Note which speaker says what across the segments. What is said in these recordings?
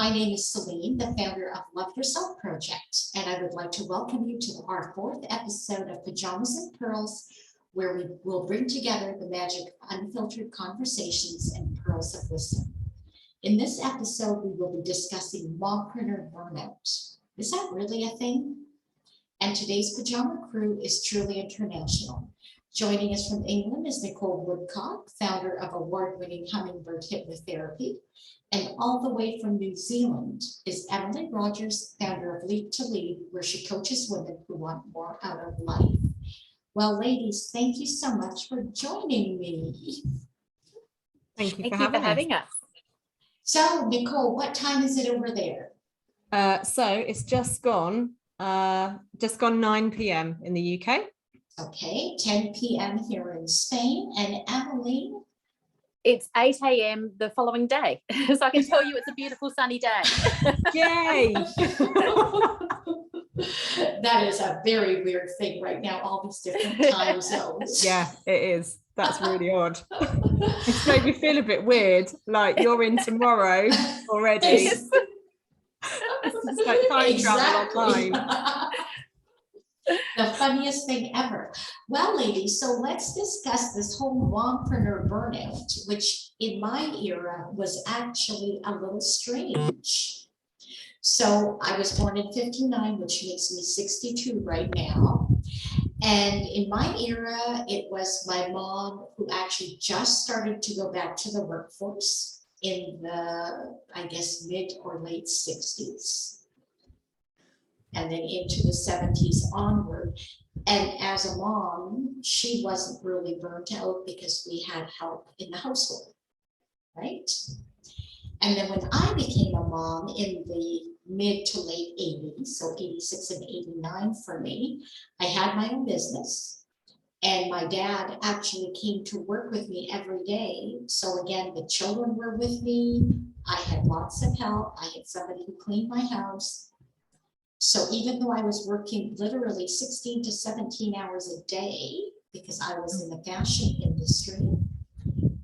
Speaker 1: My name is Celine, the founder of Love Yourself Project, and I would like to welcome you to our 4th episode of Pyjamas and Pearls, where we will bring together the magic of unfiltered conversations and pearls of wisdom. In this episode, we will be discussing Mompreneur Burnout. Is that really a thing? And today's pajama crew is truly international. Joining us from England is Nicole Woodcock, founder of award-winning Hummingbird Hypnotherapy. And all the way from New Zealand is Emily Rogers, founder of Leap to Lead, where she coaches women who want more out of life. Well, ladies, thank you so much for joining me.
Speaker 2: Thank you for having us.
Speaker 1: So, Nicole, what time is it over there?
Speaker 2: So it's just gone 9 p.m. in the UK.
Speaker 1: Okay, 10 p.m. here in Spain. And Emily?
Speaker 3: It's 8 a.m. the following day. So I can tell you it's a beautiful sunny day.
Speaker 2: Yay!
Speaker 1: That is a very weird thing right now, all these different time zones.
Speaker 2: Yeah, it is. That's really odd. It's made me feel a bit weird, like you're in tomorrow already. It's like time travel online.
Speaker 1: The funniest thing ever. Well, ladies, so let's discuss this whole mompreneur burnout, which in my era was actually a little strange. So I was born in 59, which makes me 62 right now. And in my era, it was my mom who actually just started to go back to the workforce in the, I guess, mid or late 60s. And then into the 70s onward. And as a mom, she wasn't really burnt out because we had help in the household, right? And then when I became a mom in the mid to late 80s, so 86 and 89 for me, I had my own business. And my dad actually came to work with me every day. So again, the children were with me. I had lots of help. I had somebody who cleaned my house. So even though I was working literally 16 to 17 hours a day, because I was in the fashion industry,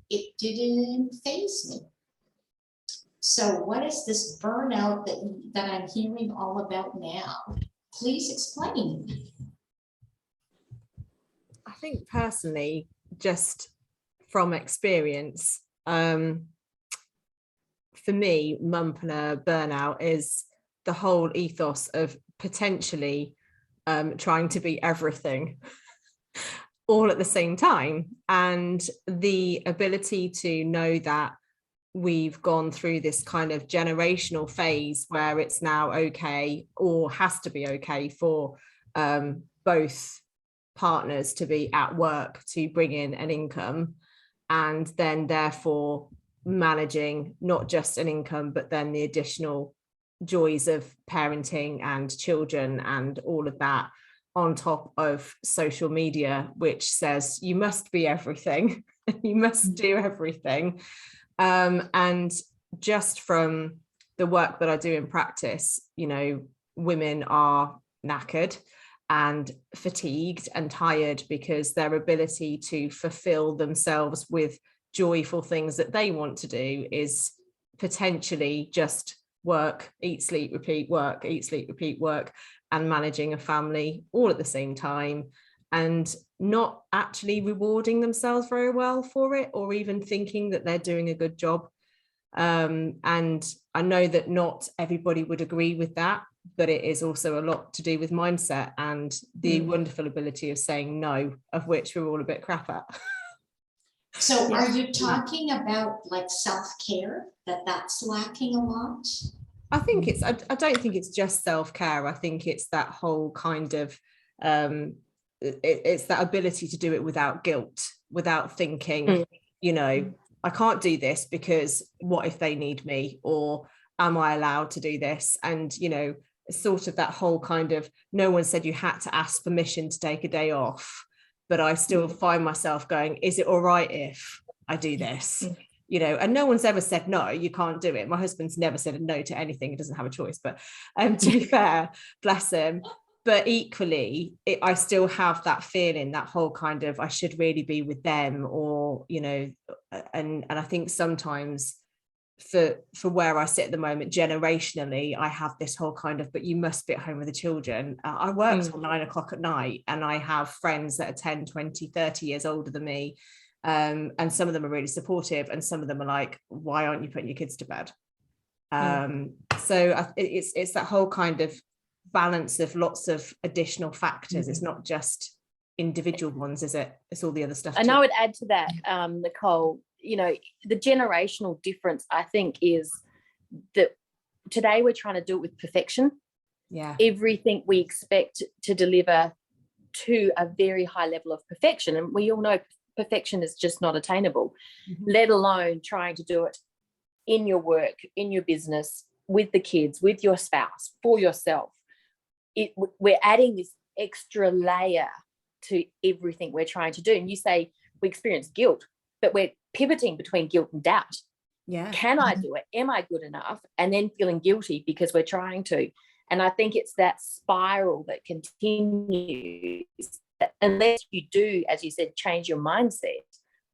Speaker 1: it didn't faze me. So what is this burnout that I'm hearing all about now? Please explain.
Speaker 2: I think personally, just from experience, for me, Mompreneur Burnout is the whole ethos of potentially trying to be everything all at the same time, and the ability to know that we've gone through this kind of generational phase where it's now okay, or has to be okay, for both partners to be at work to bring in an income, and then therefore managing not just an income but then the additional joys of parenting and children and all of that, on top of social media, which says you must be everything, you must do everything. And just from the work that I do in practice, you know, women are knackered and fatigued and tired because their ability to fulfill themselves with joyful things that they want to do is potentially just work, eat, sleep, repeat, work, eat, sleep, repeat, work, and managing a family all at the same time, and not actually rewarding themselves very well for it, or even thinking that they're doing a good job. And I know that not everybody would agree with that, but it is also a lot to do with mindset and the wonderful ability of saying no, of which we're all a bit crap at.
Speaker 1: So are you talking about like self-care, that's lacking a lot?
Speaker 2: I think it's, I don't think it's just self-care. I think it's that whole kind of, it's that ability to do it without guilt, without thinking, you know, I can't do this because what if they need me, or am I allowed to do this? And, you know, sort of that whole kind of, no one said you had to ask permission to take a day off, but I still find myself going, is it all right if I do this? You know, and no one's ever said, no, you can't do it. My husband's never said no to anything. He doesn't have a choice, but to be fair, bless him. But equally, I still have that feeling, that whole kind of, I should really be with them, or, you know, and I think sometimes for where I sit at the moment, generationally, I have this whole kind of, but you must be at home with the children. I work till 9 o'clock at night, and I have friends that are 10, 20, 30 years older than me. And some of them are really supportive, and some of them are like, why aren't you putting your kids to bed? So it's that whole kind of balance of lots of additional factors. It's not just individual ones, is it? It's all the other stuff
Speaker 3: and
Speaker 2: too.
Speaker 3: I would add to that, Nicole, you know, the generational difference, I think, is that today we're trying to do it with perfection.
Speaker 2: Yeah,
Speaker 3: everything we expect to deliver to a very high level of perfection, and we all know perfection is just not attainable, let alone trying to do it in your work, in your business, with the kids, with your spouse, for yourself. We're adding this extra layer to everything we're trying to do. And you say we experience guilt, but we're pivoting between guilt and doubt.
Speaker 2: yeah.
Speaker 3: Can I do it? Am I good enough? And then feeling guilty because we're trying to. And I think it's that spiral that continues. Unless you do, as you said, change your mindset,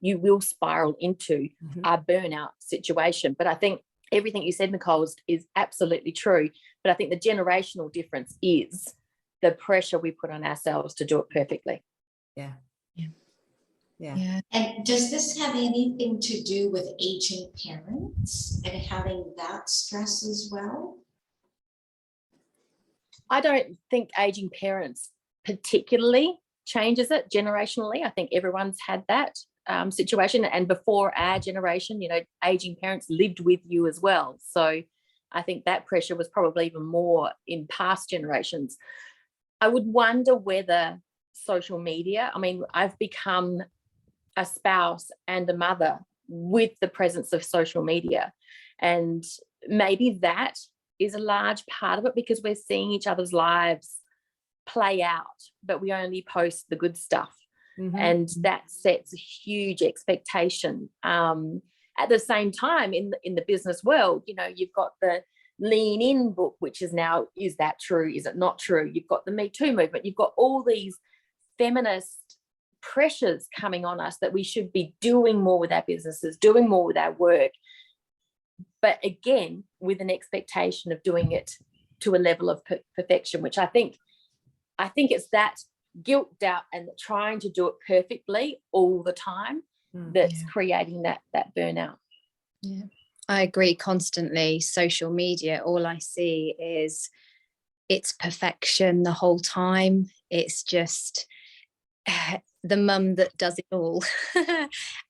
Speaker 3: you will spiral into a burnout situation. But I think everything you said, Nicole, is absolutely true. But I think the generational difference is the pressure we put on ourselves to do it perfectly.
Speaker 2: Yeah.
Speaker 1: And does this have anything to do with aging parents and having that stress as well?
Speaker 3: I don't think aging parents particularly changes it generationally. I think everyone's had that situation, and before our generation, you know, aging parents lived with you as well. So I think that pressure was probably even more in past generations. I would wonder whether social media, I mean, I've become a spouse and a mother with the presence of social media, and maybe that is a large part of it, because we're seeing each other's lives play out, but we only post the good stuff. And that sets a huge expectation. At the same time, in the business world, you know, you've got the Lean In book, which is now, is that true? Is it not true? You've got the Me Too movement. You've got all these feminist pressures coming on us that we should be doing more with our businesses, doing more with our work. But again, with an expectation of doing it to a level of perfection, which I think it's that guilt, doubt, and trying to do it perfectly all the time that's creating that burnout.
Speaker 4: Yeah, I agree constantly. Social media, all I see is it's perfection the whole time. It's just the mum that does it all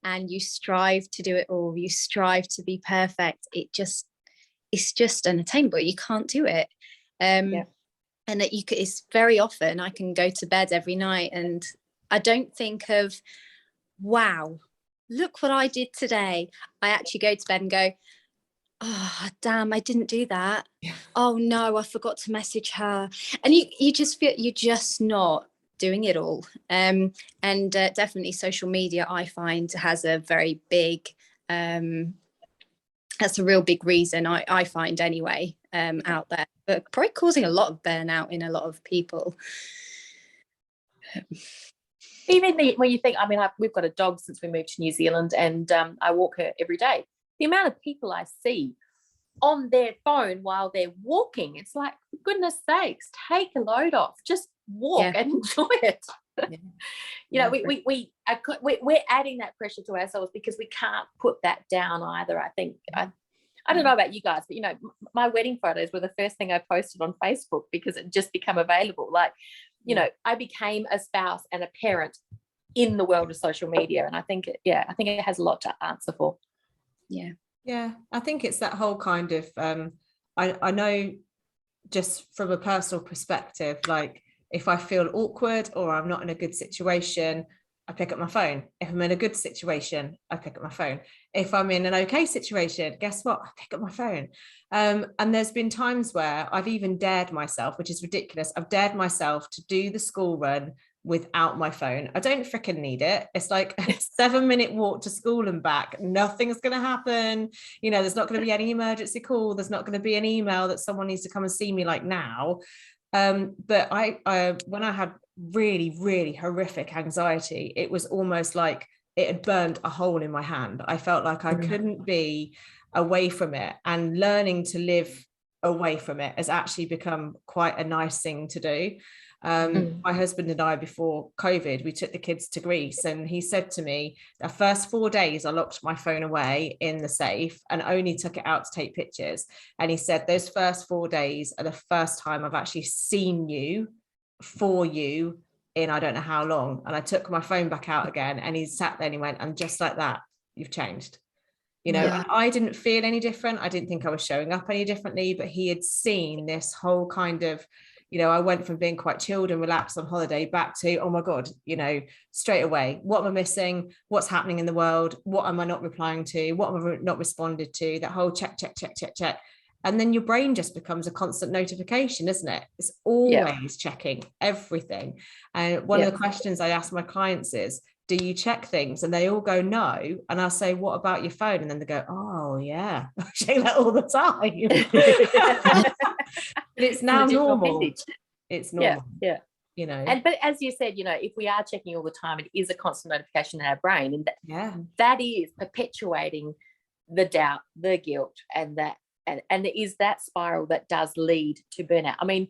Speaker 4: and you strive to do it all, you strive to be perfect. It's just unattainable. You can't do it. And that it's very often I can go to bed every night and I don't think of, wow, look what I did today. I actually go to bed and go, oh damn, I didn't do that. Oh no, I forgot to message her. And you just feel you're just not doing it all. And definitely social media, I find, has a very big that's a real big reason, I find anyway, out there, but probably causing a lot of burnout in a lot of people.
Speaker 3: Even when you think, I mean, we've got a dog since we moved to New Zealand, and I walk her every day. The amount of people I see on their phone while they're walking, it's like, for goodness sakes, take a load off, just walk and enjoy it. You know, we're adding that pressure to ourselves because we can't put that down either. I think I don't know about you guys, but you know, my wedding photos were the first thing I posted on Facebook because it just became available. Like, you know, I became a spouse and a parent in the world of social media, and I think it has a lot to answer for.
Speaker 2: Yeah, I think it's that whole kind of I know, just from a personal perspective, like if I feel awkward or I'm not in a good situation, I pick up my phone. If I'm in a good situation, I pick up my phone. If I'm in an okay situation, guess what? I pick up my phone. And there's been times where I've even dared myself, which is ridiculous. I've dared myself to do the school run without my phone. I don't freaking need it. It's like a 7-minute walk to school and back. Nothing's going to happen. You know, there's not going to be any emergency call. There's not going to be an email that someone needs to come and see me like now. But I when I had really, really horrific anxiety, it was almost like it had burned a hole in my hand. I felt like I couldn't be away from it, and learning to live away from it has actually become quite a nice thing to do. My husband and I, before COVID, we took the kids to Greece, and he said to me, the first 4 days I locked my phone away in the safe and only took it out to take pictures. And he said, those first 4 days are the first time I've actually seen you for you in I don't know how long. And I took my phone back out again, and he sat there and he went, and just like that, you've changed. You know,
Speaker 4: Yeah.
Speaker 2: and I didn't feel any different. I didn't think I was showing up any differently, but he had seen this whole kind of, you know, I went from being quite chilled and relaxed on holiday back to, oh my God, you know, straight away, what am I missing? What's happening in the world? What am I not replying to? What am I not responded to? That whole check. And then your brain just becomes a constant notification, isn't it? It's always checking everything. And one of the questions I ask my clients is, do you check things? And they all go, no. And I'll say, what about your phone? And then they go, oh yeah, I check that all the time. But it's now normal. It's normal.
Speaker 3: Yeah.
Speaker 2: You know.
Speaker 3: And but as you said, you know, if we are checking all the time, it is a constant notification in our brain, and that is perpetuating the doubt, the guilt, and that and it is that spiral that does lead to burnout. I mean,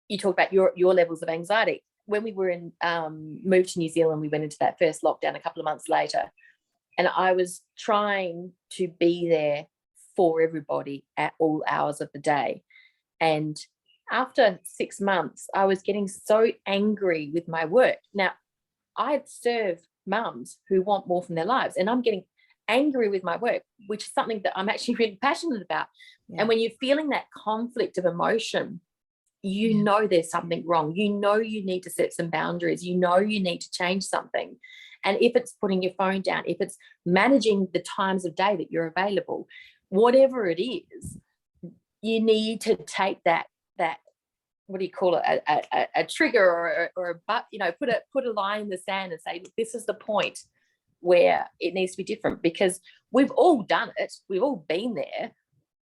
Speaker 3: you talk about your levels of anxiety. When we were in moved to New Zealand, we went into that first lockdown a couple of months later, and I was trying to be there for everybody at all hours of the day. And after 6 months, I was getting so angry with my work. Now, I serve mums who want more from their lives, and I'm getting angry with my work, which is something that I'm actually really passionate about. And when you're feeling that conflict of emotion, you know there's something wrong. You know you need to set some boundaries. You know you need to change something. And if it's putting your phone down, if it's managing the times of day that you're available, whatever it is, you need to take that what do you call it, a trigger or a but, you know, put a line in the sand and say, this is the point where it needs to be different, because we've all done it, we've all been there,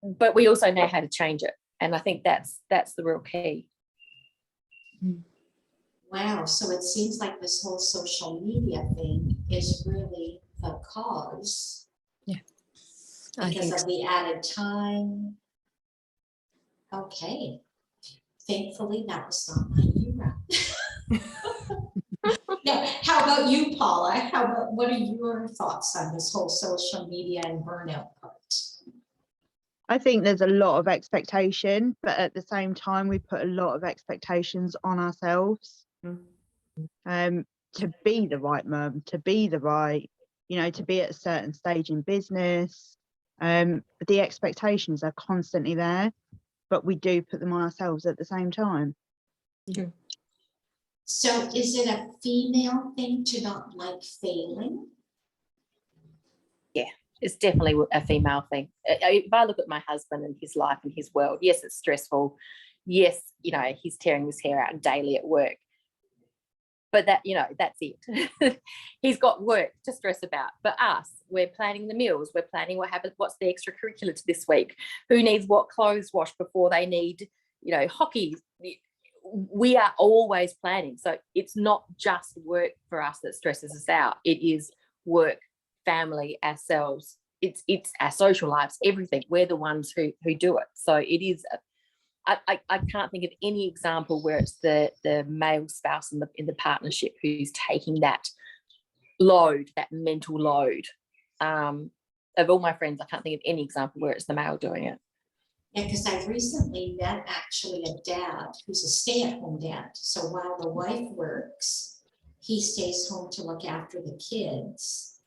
Speaker 3: but we also know how to change it. And I think that's the real key.
Speaker 1: Wow, so it seems like this whole social media thing is really the cause. Because of the added time. Okay. Thankfully, that was not my era. Now, how about you, Paula? What are your thoughts on this whole social media and burnout part?
Speaker 5: I think there's a lot of expectation, but at the same time, we put a lot of expectations on ourselves to be the right mum, to be the right, you know, to be at a certain stage in business. The expectations are constantly there, but we do put them on ourselves at the same time.
Speaker 1: So is it a female thing to not like failing?
Speaker 3: Yeah, it's definitely a female thing. If I look at my husband and his life and his world, yes, it's stressful. Yes, you know, he's tearing his hair out daily at work. But that, you know, that's it. He's got work to stress about. But us, we're planning the meals. We're planning what happens, what's the extracurriculars this week, who needs what clothes washed before they need, you know, hockey. We are always planning. So it's not just work for us that stresses us out. It is work, family, ourselves. It's our social lives, everything. We're the ones who do it. So it is. I can't think of any example where it's the male spouse in the partnership who's taking that load, that mental load. Of all my friends, I can't think of any example where it's the male doing it.
Speaker 1: Yeah, because I recently met actually a dad who's a stay-at-home dad. So while the wife works, he stays home to look after the kids.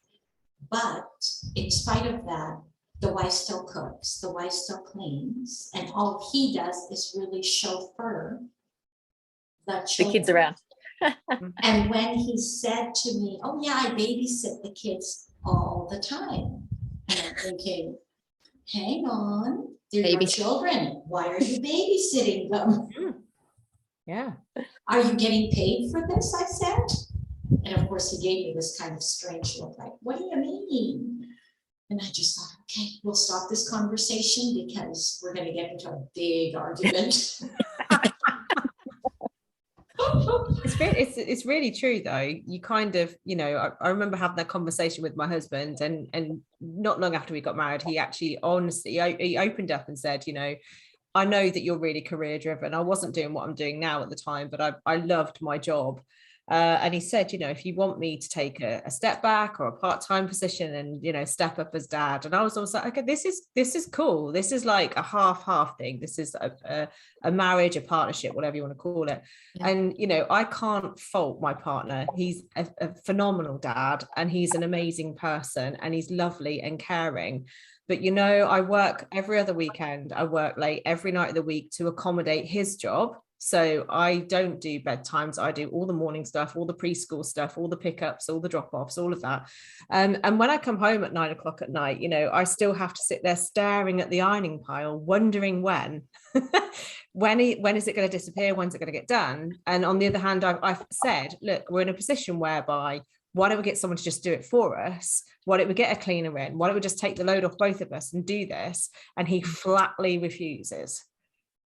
Speaker 1: But in spite of that, the wife still cooks, the wife still cleans, and all he does is really chauffeur the
Speaker 3: kids around.
Speaker 1: And when he said to me, oh yeah, I babysit the kids all the time. And I'm thinking, hang on, they're your children. Why are you babysitting them?
Speaker 2: Yeah.
Speaker 1: Are you getting paid for this? I said. And of course, he gave me this kind of strange look like, what do you mean? And I just thought, okay, we'll stop this conversation because we're going to get into a big argument.
Speaker 2: It's really true though. You kind of, you know, I remember having that conversation with my husband, and not long after we got married, he actually honestly he opened up and said, you know, I know that you're really career driven. I wasn't doing what I'm doing now at the time, but I loved my job. And he said, you know, if you want me to take a step back or a part-time position and, you know, step up as dad. And I was always like, okay, this is cool. This is like a half thing. This is a marriage, a partnership, whatever you want to call it.
Speaker 1: Yeah.
Speaker 2: And, you know, I can't fault my partner. He's a phenomenal dad, and he's an amazing person, and he's lovely and caring. But, you know, I work every other weekend. I work late every night of the week to accommodate his job. So I don't do bedtimes. I do all the morning stuff, all the preschool stuff, all the pickups, all the drop-offs, all of that. And when I come home at 9 o'clock at night, you know, I still have to sit there staring at the ironing pile, wondering when is it going to disappear? When's it going to get done? And on the other hand, I've said, look, we're in a position whereby, why don't we get someone to just do it for us? Why don't we get a cleaner in? Why don't we just take the load off both of us and do this? And he flatly refuses.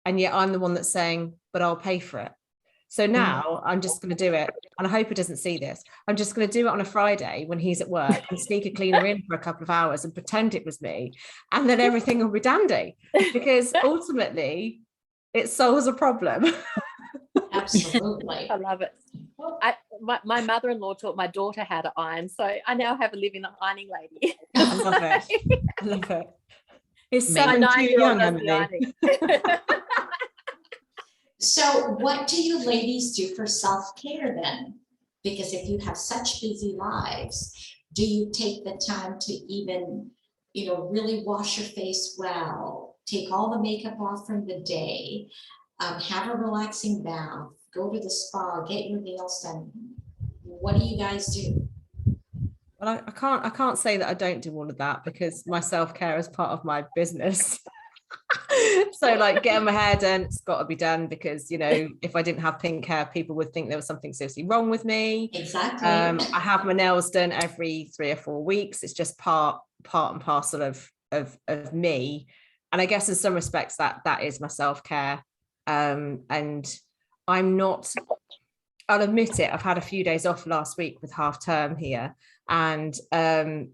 Speaker 2: And yet I'm the one that's saying, but I'll pay for it. So now I'm just going to do it. And I hope he doesn't see this. I'm just going to do it on a Friday when he's at work and sneak a cleaner in for a couple of hours and pretend it was me. And then everything will be dandy, because ultimately it solves a problem.
Speaker 1: Absolutely.
Speaker 3: I love it. My mother-in-law taught my daughter how to iron, so I now have a living ironing lady.
Speaker 2: I love it. I love it. It's
Speaker 3: My
Speaker 2: 7 too
Speaker 3: 9-year-old
Speaker 2: young,
Speaker 3: does the
Speaker 2: Emily.
Speaker 3: ironing.
Speaker 1: So what do you ladies do for self-care then? Because if you have such busy lives, do you take the time to even, you know, really wash your face well, take all the makeup off from the day, have a relaxing bath, go to the spa, get your nails done? What do you guys do?
Speaker 2: Well, I can't say that I don't do all of that, because my self-care is part of my business. So like getting my hair done, it's got to be done, because, you know, if I didn't have pink hair, people would think there was something seriously wrong with me.
Speaker 1: Exactly.
Speaker 2: I have my nails done every 3 or 4 weeks. It's just part and parcel of me. And I guess in some respects that is my self-care. And I'm not, I'll admit it, I've had a few days off last week with half term here, and I'm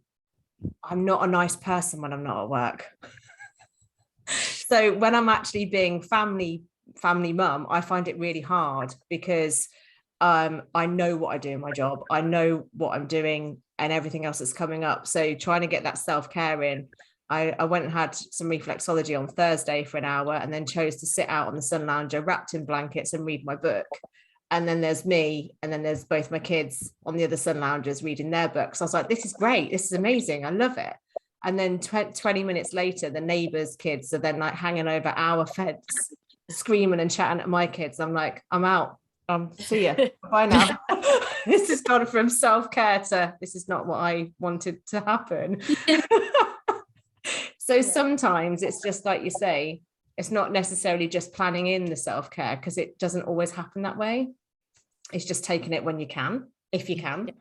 Speaker 2: not a nice person when I'm not at work. So when I'm actually being family mum, I find it really hard, because I know what I do in my job. I know what I'm doing and everything else that's coming up. So trying to get that self-care in. I went and had some reflexology on Thursday for an hour, and then chose to sit out on the sun lounger wrapped in blankets and read my book. And then there's me, and then there's both my kids on the other sun loungers reading their books. I was like, this is great. This is amazing. I love it. And then 20 minutes later, the neighbors' kids are then like hanging over our fence, screaming and chatting at my kids. I'm like, I'm out. See ya. Bye now. This has gone from self-care to, this is not what I wanted to happen. So sometimes it's just like you say, it's not necessarily just planning in the self-care, because it doesn't always happen that way. It's just taking it when you can, if you can.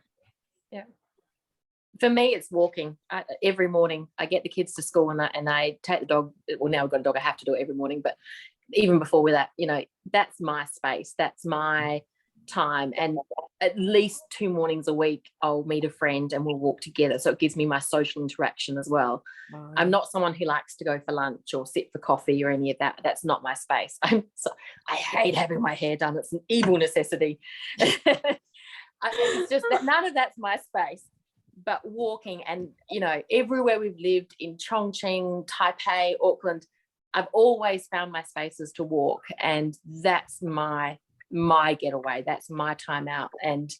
Speaker 3: Yeah. For me, it's walking. Every morning I get the kids to school, and I take the dog. Well, now I've got a dog, I have to do it every morning, but even before that, you know, that's my space, that's my time. And at least 2 mornings a week I'll meet a friend and we'll walk together, so it gives me my social interaction as well. I'm not someone who likes to go for lunch or sit for coffee or any of that. That's not my space. I hate having my hair done. It's an evil necessity. It's just that none of that's my space. But walking, and, you know, everywhere we've lived, in Chongqing, Taipei, Auckland, I've always found my spaces to walk, and that's my getaway. That's my time out. And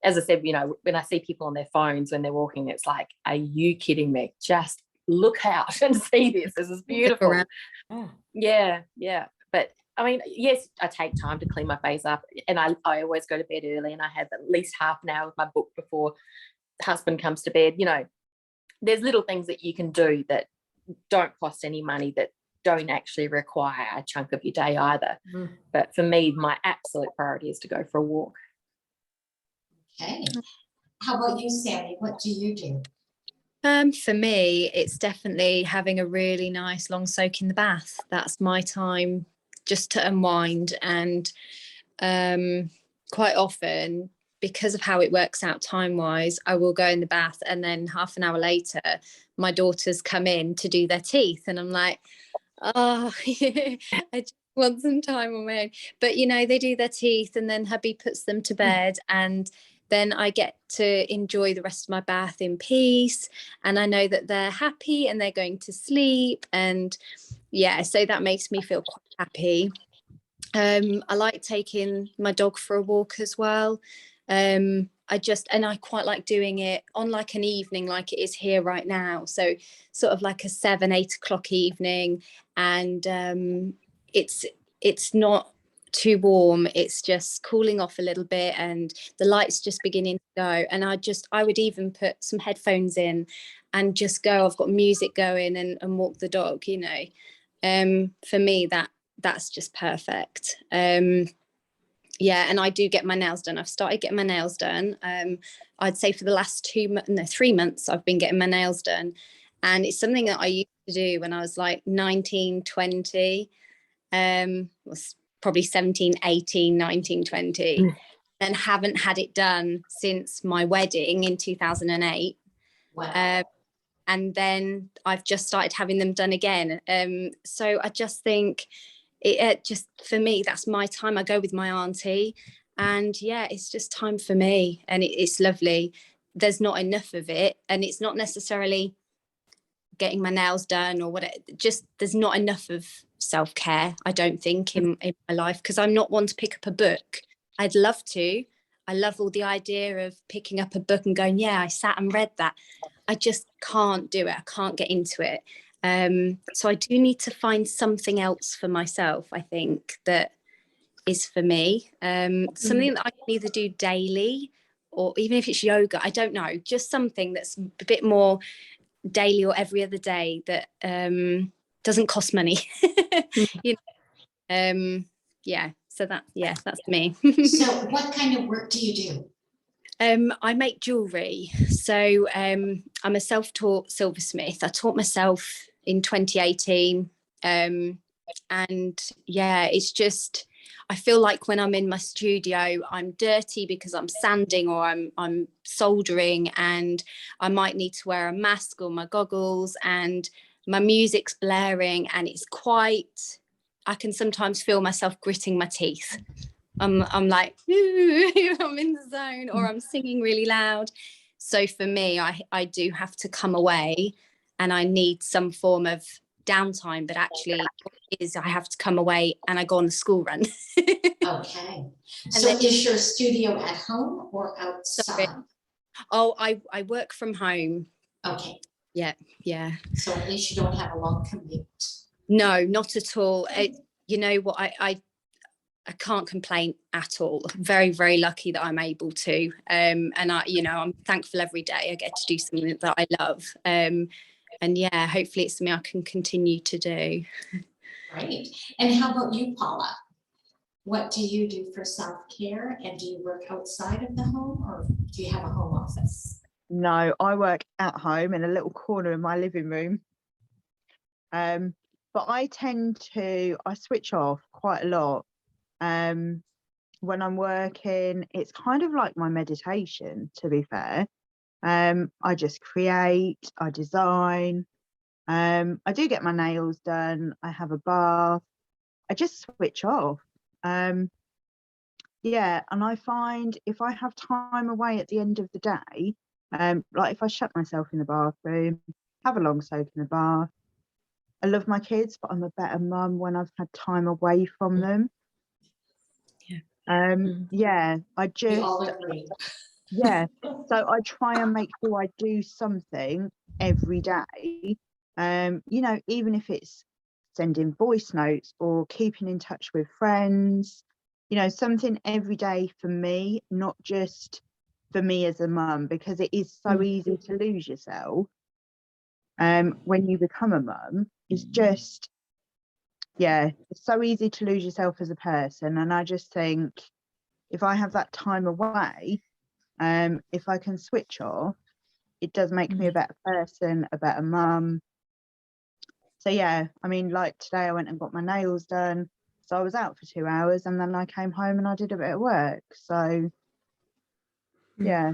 Speaker 3: as I said, you know, when I see people on their phones when they're walking, it's like, are you kidding me? Just look out and see this. This is beautiful. Yeah. But I mean, yes, I take time to clean my face up, and I always go to bed early, and I have at least half an hour with my book before husband comes to bed. You know, there's little things that you can do that don't cost any money, that don't actually require a chunk of your day either. But for me, my absolute priority is to go for a walk.
Speaker 1: Okay. How about you, Sammy? What do you do?
Speaker 4: For me, it's definitely having a really nice long soak in the bath. That's my time just to unwind. And quite often, because of how it works out time wise, I will go in the bath and then half an hour later my daughters come in to do their teeth, and I'm like, oh, I just want some time on my own. But you know, they do their teeth and then hubby puts them to bed, and then I get to enjoy the rest of my bath in peace, and I know that they're happy and they're going to sleep, and yeah, so that makes me feel quite happy. I like taking my dog for a walk as well. I quite like doing it on like an evening like it is here right now, so sort of like a 7-8 o'clock evening, and it's not too warm, it's just cooling off a little bit and the lights just beginning to go, and I would even put some headphones in and just go, I've got music going, and walk the dog, you know. For me that's just perfect. Yeah, and I do get my nails done. I've started getting my nails done. I'd say for the last 3 months I've been getting my nails done, and it's something that I used to do when I was like 19, 20, was probably 17, 18, 19, 20, and haven't had it done since my wedding in 2008.
Speaker 1: Wow.
Speaker 4: And then I've just started having them done again. So I just think it just, for me, that's my time. I go with my auntie, and yeah, it's just time for me, and it's lovely. There's not enough of it, and it's not necessarily getting my nails done or whatever, just there's not enough of self-care, I don't think, in my life, because I'm not one to pick up a book. I'd love to. I love all the idea of picking up a book and going, yeah, I sat and read that. I just can't do it. I can't get into it. So I do need to find something else for myself, I think, that is for me. Something that I can either do daily, or even if it's yoga, I don't know, just something that's a bit more daily or every other day that doesn't cost money. You know? Yeah, so that's me.
Speaker 1: So what kind of work do you do?
Speaker 4: I make jewellery. So I'm a self-taught silversmith. I taught myself in 2018. And yeah, it's just, I feel like when I'm in my studio, I'm dirty because I'm sanding or I'm soldering, and I might need to wear a mask or my goggles, and my music's blaring, and it's quite, I can sometimes feel myself gritting my teeth. I'm like, I'm in the zone, or I'm singing really loud. So for me, I do have to come away, and I need some form of downtime, but actually what it is, I have to come away and I go on the school run.
Speaker 1: Okay. So is your studio at home or outside?
Speaker 4: Oh, I work from home.
Speaker 1: Okay.
Speaker 4: Yeah.
Speaker 1: So at least you don't have a long commute.
Speaker 4: No, not at all. You know what, I can't complain at all. Very, very lucky that I'm able to. And I'm thankful every day I get to do something that I love. And yeah, hopefully it's something I can continue to do.
Speaker 1: Right. And how about you, Paula? What do you do for self-care, and do you work outside of the home, or do you have a home office?
Speaker 5: No, I work at home in a little corner in my living room. But I switch off quite a lot. When I'm working, it's kind of like my meditation, to be fair. I just create, I design, I do get my nails done, I have a bath, I just switch off. Yeah, and I find if I have time away at the end of the day, like if I shut myself in the bathroom, have a long soak in the bath, I love my kids, but I'm a better mum when I've had time away from them. Yeah,
Speaker 1: We all agree.
Speaker 5: Yeah, so I try and make sure I do something every day. Even if it's sending voice notes or keeping in touch with friends, something every day for me, not just for me as a mum, because it is so easy to lose yourself when you become a mum. It's just, yeah, it's so easy to lose yourself as a person. And I just think if I have that time away, if I can switch off, it does make me a better person, a better mum. So yeah, I mean, like today I went and got my nails done. So I was out for 2 hours and then I came home and I did a bit of work. So yeah.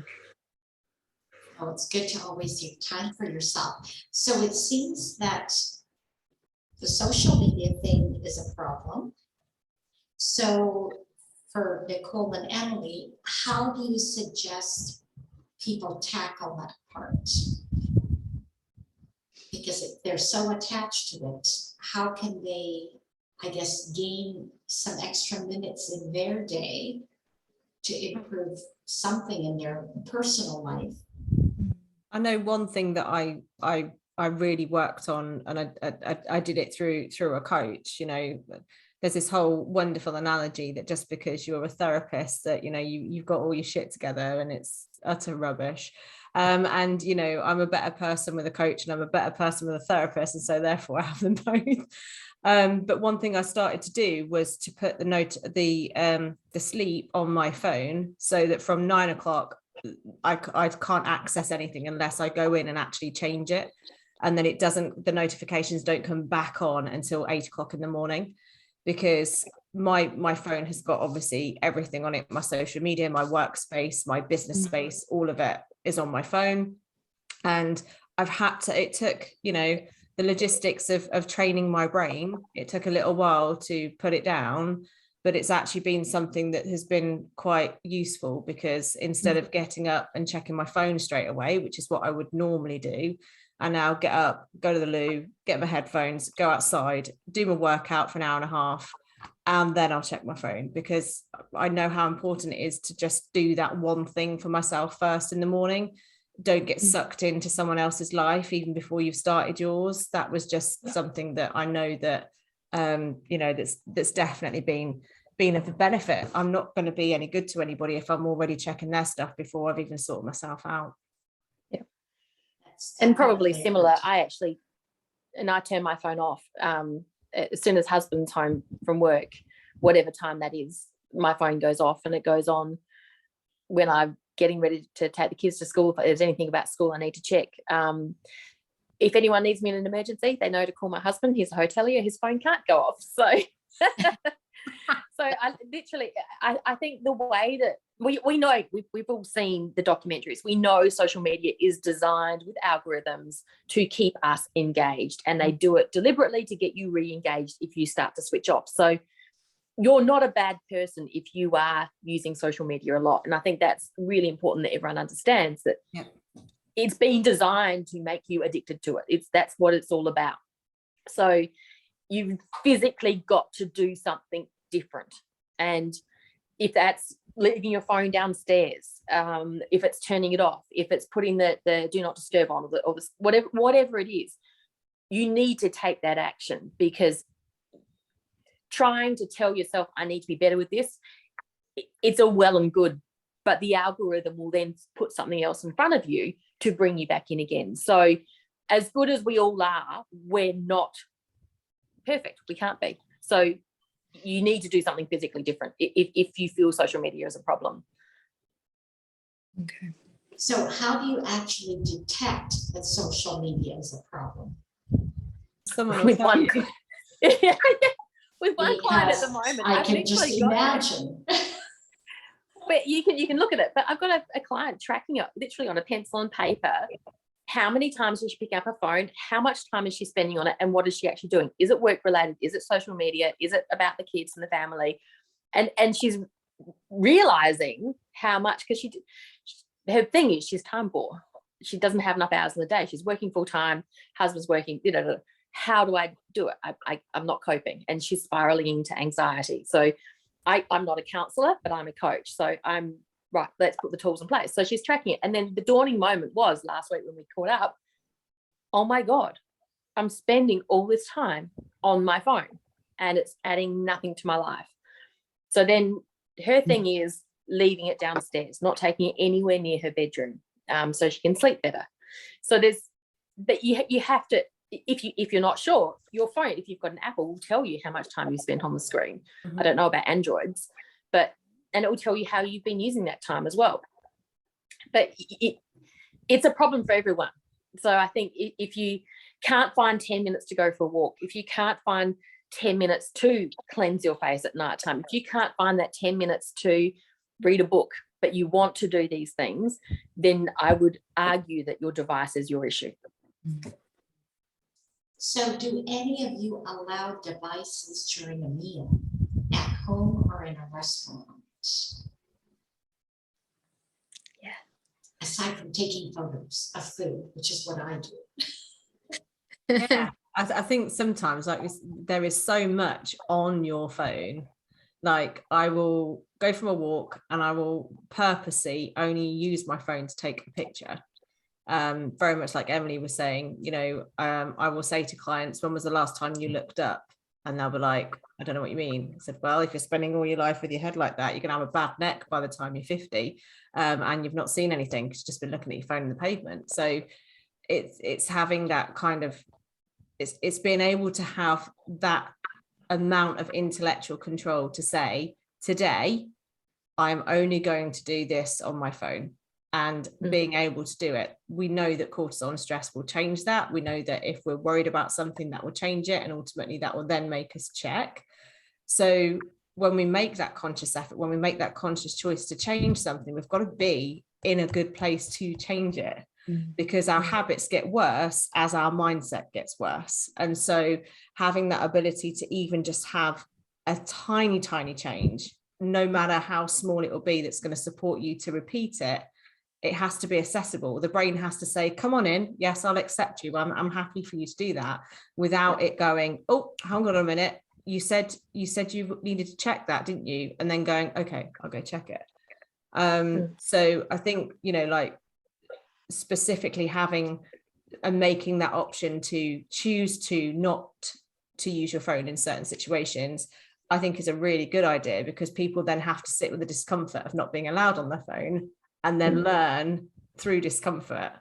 Speaker 1: Oh, it's good to always take time for yourself. So it seems that the social media thing is a problem. So for Nicole and Emily, how do you suggest people tackle that part? Because if they're so attached to it, how can they, I guess, gain some extra minutes in their day to improve something in their personal life?
Speaker 2: I know one thing that I really worked on, and I did it through a coach. You know, there's this whole wonderful analogy that just because you're a therapist, that, you know, you've got all your shit together, and it's utter rubbish. And, you know, I'm a better person with a coach and I'm a better person with a therapist, and so therefore I have them both. But one thing I started to do was to put the sleep on my phone, so that from 9 o'clock I can't access anything unless I go in and actually change it, and then the notifications don't come back on until 8 o'clock in the morning, because my phone has got obviously everything on it, my social media, my workspace, my business space, all of it is on my phone. And it took, you know, the logistics of training my brain, it took a little while to put it down, but it's actually been something that has been quite useful, because instead of getting up and checking my phone straight away, which is what I would normally do, I now get up, go to the loo, get my headphones, go outside, do my workout for an hour and a half, and then I'll check my phone, because I know how important it is to just do that one thing for myself first in the morning. Don't get sucked into someone else's life even before you've started yours. That was just something that I know that you know, that's definitely been of a benefit. I'm not going to be any good to anybody if I'm already checking their stuff before I've even sorted myself out.
Speaker 3: Yeah. And probably similar, I turn my phone off as soon as husband's home from work, whatever time that is. My phone goes off, and it goes on when I'm getting ready to take the kids to school. If there's anything about school I need to check. If anyone needs me in an emergency, they know to call my husband. He's a hotelier. His phone can't go off. So, I think the way that we know, we've all seen the documentaries. We know social media is designed with algorithms to keep us engaged, and they do it deliberately to get you re-engaged if you start to switch off. So you're not a bad person if you are using social media a lot. And I think that's really important that everyone understands that. Yeah. It's been designed to make you addicted to it. That's what it's all about. So you've physically got to do something different. And if that's leaving your phone downstairs, if it's turning it off, if it's putting the do not disturb on, or whatever it is, you need to take that action, because trying to tell yourself, I need to be better with this, it's all well and good, but the algorithm will then put something else in front of you to bring you back in again. So as good as we all are, we're not perfect. We can't be. So you need to do something physically different if you feel social media is a problem.
Speaker 4: Okay.
Speaker 1: So how do you actually detect that social media is a problem?
Speaker 2: Someone
Speaker 3: with one with one client at the
Speaker 1: Because
Speaker 3: moment.
Speaker 1: I can just imagine.
Speaker 3: But you can look at it. But I've got a client tracking it literally on a pencil and paper. How many times does she pick up her phone? How much time is she spending on it? And what is she actually doing? Is it work related? Is it social media? Is it about the kids and the family? And she's realizing how much, because her thing is she's time poor. She doesn't have enough hours in the day. She's working full time. Husband's working. How do I do it? I'm not coping, and she's spiraling into anxiety. So I'm not a counselor, but I'm a coach. So I'm right. Let's put the tools in place. So she's tracking it. And then the dawning moment was last week when we caught up. Oh my God, I'm spending all this time on my phone and it's adding nothing to my life. So then her thing is leaving it downstairs, not taking it anywhere near her bedroom, so she can sleep better. So but you have to, if you're not sure, your phone, if you've got an Apple, will tell you how much time you spent on the screen. Mm-hmm. I don't know about Androids, and it will tell you how you've been using that time as well. But it's a problem for everyone. So I think if you can't find 10 minutes to go for a walk, if you can't find 10 minutes to cleanse your face at night time, if you can't find that 10 minutes to read a book, but you want to do these things, then I would argue that your device is your issue.
Speaker 1: So do any of you allow devices during a meal at home or in a restaurant?
Speaker 4: Yeah.
Speaker 1: Aside from taking photos of food, which is what I do.
Speaker 2: Yeah, I think sometimes like there is so much on your phone. Like I will go for a walk and I will purposely only use my phone to take a picture. Very much like Emily was saying, you know, I will say to clients, when was the last time you looked up? And they'll be like, I don't know what you mean. I said, well, if you're spending all your life with your head like that, you're gonna have a bad neck by the time you're 50, and you've not seen anything because you've just been looking at your phone in the pavement. So it's having that kind of, it's being able to have that amount of intellectual control to say, today I'm only going to do this on my phone, and being able to do it. We know that cortisol and stress will change that. We know that if we're worried about something, that will change it, and ultimately that will then make us check. So when we make that conscious effort, when we make that conscious choice to change something, we've got to be in a good place to change it, because our habits get worse as our mindset gets worse. And so having that ability to even just have a tiny change, no matter how small it will be, that's going to support you to repeat it, it has to be accessible. The brain has to say, come on in, yes, I'll accept you, I'm happy for you to do that, without it going, oh, hang on a minute, you said you needed to check that, didn't you? And then going, okay, I'll go check it. So I think, you know, like specifically having and making that option to choose to not to use your phone in certain situations, I think is a really good idea, because people then have to sit with the discomfort of not being allowed on their phone, and then learn through discomfort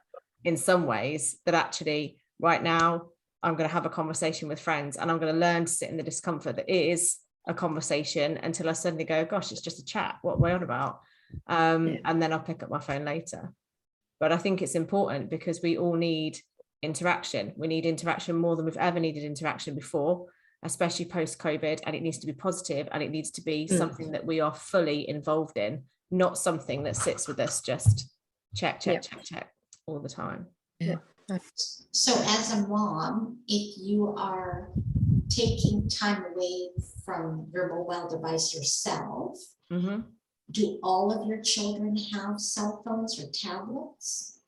Speaker 2: in some ways that actually right now I'm going to have a conversation with friends, and I'm going to learn to sit in the discomfort that is a conversation, until I suddenly go, gosh, it's just a chat, what am I on about? And then I'll pick up my phone later. But I think it's important, because we all need interaction. We need interaction more than we've ever needed interaction before, especially post-COVID, and it needs to be positive, and it needs to be something that we are fully involved in, not something that sits with us just check all the time.
Speaker 4: Yeah.
Speaker 1: So as a mom, if you are taking time away from your mobile device yourself, do all of your children have cell phones or tablets?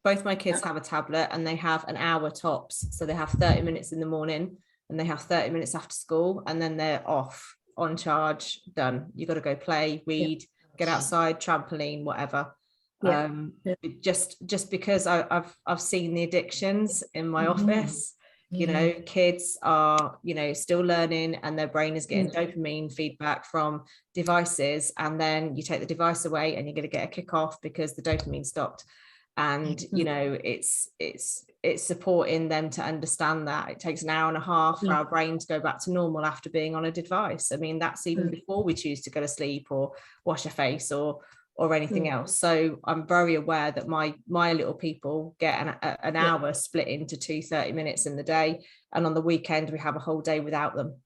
Speaker 2: Both my kids have a tablet, and they have an hour tops. So they have 30 minutes in the morning, and they have 30 minutes after school, and then they're off, on charge, done. You got to go play, read, get outside, trampoline, whatever. Just because I've seen the addictions in my office. You know, kids are, you know, still learning, and their brain is getting dopamine feedback from devices, and then you take the device away and you're going to get a kick off because the dopamine stopped. And you know, it's supporting them to understand that it takes an hour and a half for our brain to go back to normal after being on a device. I mean, that's even before we choose to go to sleep or wash a face or anything else. So I'm very aware that my little people get an hour split into 30 minutes in the day, and on the weekend we have a whole day without them.